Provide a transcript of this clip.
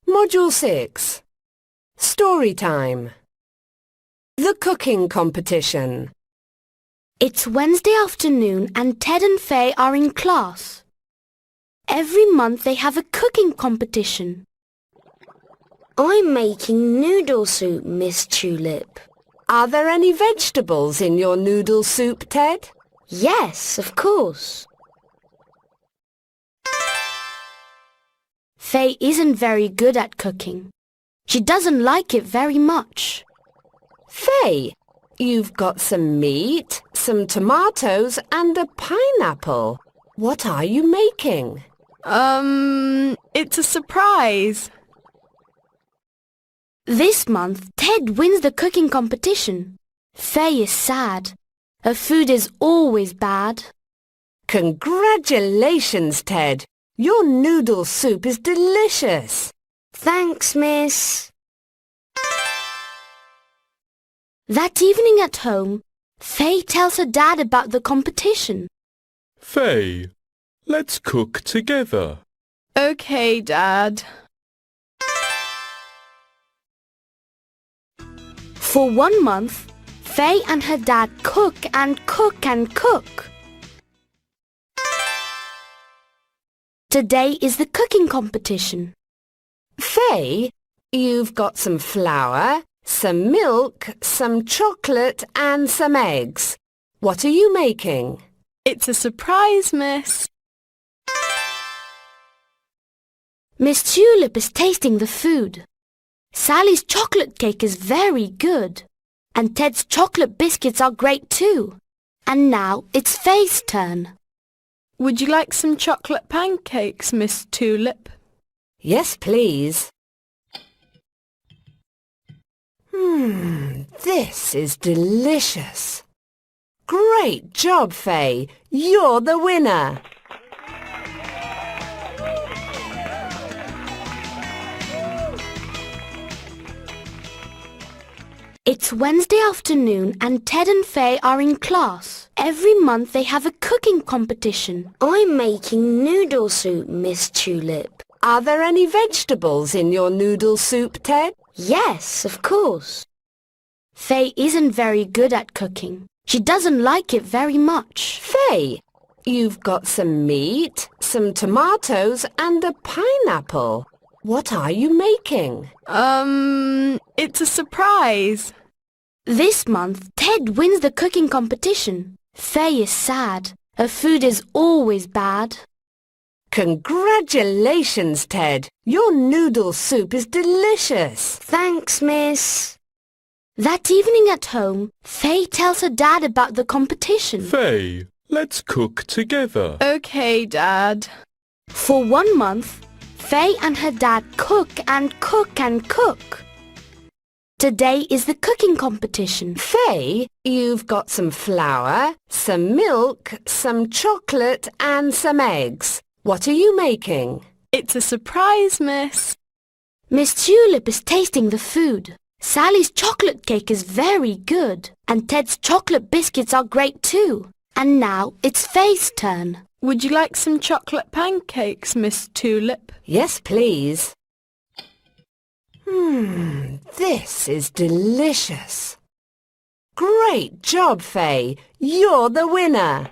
Module 6. Story time. The cooking competition. It's Wednesday afternoon and Ted and Faye are in class. Every month they have a cooking competition. I'm making noodle soup, Miss Tulip. Are there any vegetables in your noodle soup, Ted? Yes, of course. Faye isn't very good at cooking. She doesn't like it very much. Faye, you've got some meat, some tomatoes and a pineapple. What are you making? It's a surprise. This month, Ted wins the cooking competition. Faye is sad. Her food is always bad. Congratulations, Ted. Your noodle soup is delicious. Thanks, Miss. That evening at home, Faye tells her dad about the competition. Faye, let's cook together. Okay, Dad. For 1 month, Faye and her dad cook and cook and cook. Today is the cooking competition. Faye, you've got some flour, some milk, some chocolate and some eggs. What are you making? It's a surprise, Miss. Miss Tulip is tasting the food. Sally's chocolate cake is very good. And Ted's chocolate biscuits are great too. And now it's Faye's turn. Would you like some chocolate pancakes, Miss Tulip? Yes, please. This is delicious. Great job, Faye. You're the winner. It's Wednesday afternoon and Ted and Faye are in class. Every month they have a cooking competition. I'm making noodle soup, Miss Tulip. Are there any vegetables in your noodle soup, Ted? Yes, of course. Faye isn't very good at cooking. She doesn't like it very much. Faye, you've got some meat, some tomatoes and a pineapple. What are you making? It's a surprise. This month, Ted wins the cooking competition. Faye is sad. Her food is always bad. Congratulations, Ted. Your noodle soup is delicious. Thanks, Miss. That evening at home, Faye tells her dad about the competition. Faye, let's cook together. Okay, Dad. For 1 month, Faye and her dad cook and cook and cook. Today is the cooking competition. Faye, you've got some flour, some milk, some chocolate and some eggs. What are you making? It's a surprise, Miss. Miss Tulip is tasting the food. Sally's chocolate cake is very good. And Ted's chocolate biscuits are great too. And now it's Faye's turn. Would you like some chocolate pancakes, Miss Tulip? Yes, please. This is delicious. Great job, Faye. You're the winner.